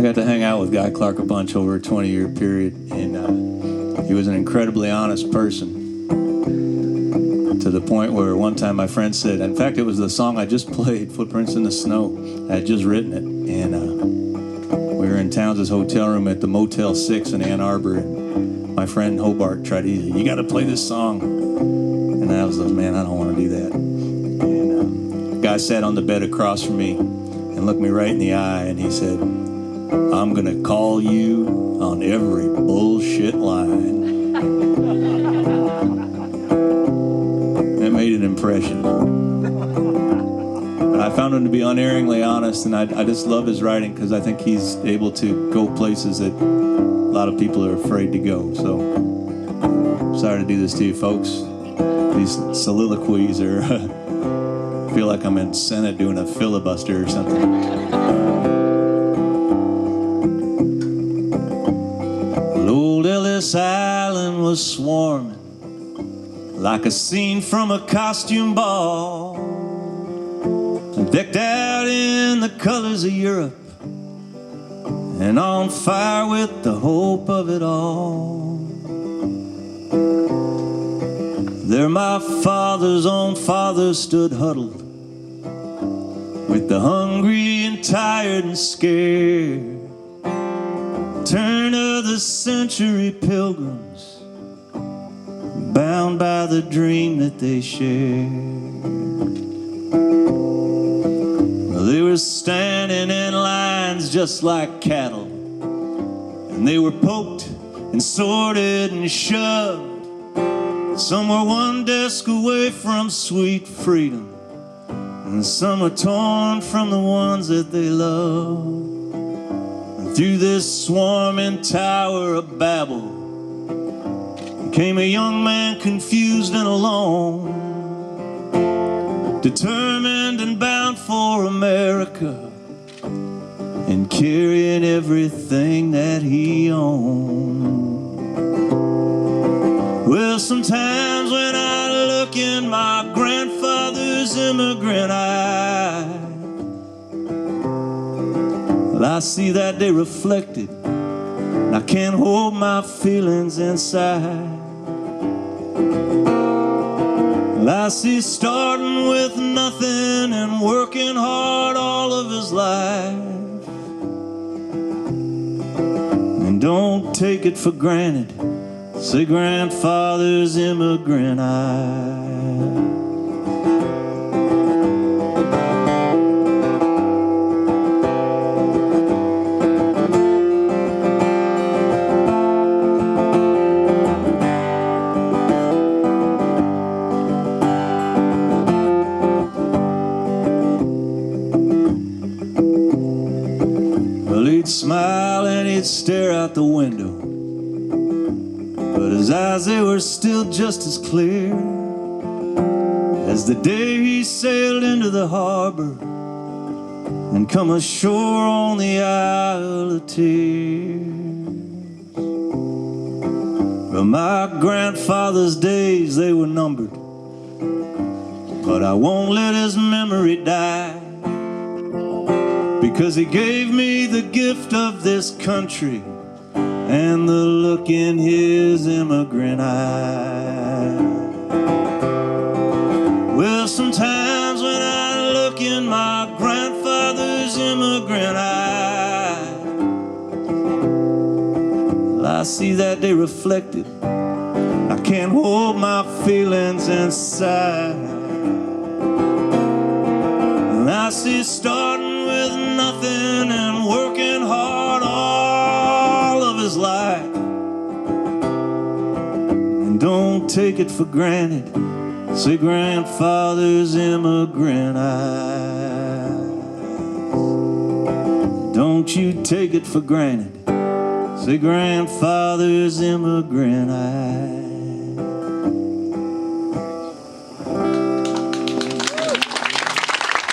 I got to hang out with Guy Clark a bunch over a 20-year period, and he was an incredibly honest person, to the point where one time my friend said, in fact, it was the song I just played, Footprints in the Snow. I had just written it, and we were in Towns' hotel room at the Motel 6 in Ann Arbor, and my friend Hobart tried to, you got to play this song. And I was like, man, I don't want to do that. And Guy sat on the bed across from me and looked me right in the eye, and he said, I'm gonna call you on every bullshit line. That made an impression. I found him to be unerringly honest, and I just love his writing because I think he's able to go places that a lot of people are afraid to go. So, sorry to do this to you folks. These soliloquies are, I feel like I'm in Senate doing a filibuster or something. Old Ellis Island was swarming like a scene from a costume ball, decked out in the colors of Europe and on fire with the hope of it all. There my father's own father stood huddled with the hungry and tired and scared turn of the century pilgrims, bound by the dream that they shared. They were standing in lines just like cattle, and they were poked and sorted and shoved. Some were one desk away from sweet freedom, and some were torn from the ones that they loved. Through this swarming tower of Babel came a young man confused and alone, determined and bound for America and carrying everything that he owned. Well, sometimes when I look in my grandfather's immigrant eye, I see that day reflected, and I can't hold my feelings inside. I see starting with nothing and working hard all of his life. And don't take it for granted, say grandfather's immigrant eye. He'd smile and he'd stare out the window, but his eyes, they were still just as clear as the day he sailed into the harbor and come ashore on the Isle of Tears. Well, my grandfather's days, they were numbered, but I won't let his memory die, because he gave me the gift of this country and the look in his immigrant eye. Well, sometimes when I look in my grandfather's immigrant eye, I see that day reflected. I can't hold my feelings inside. And I see starting with nothing and working hard all of his life. And don't take it for granted, say grandfather's immigrant eyes. Don't you take it for granted, say grandfather's immigrant eyes.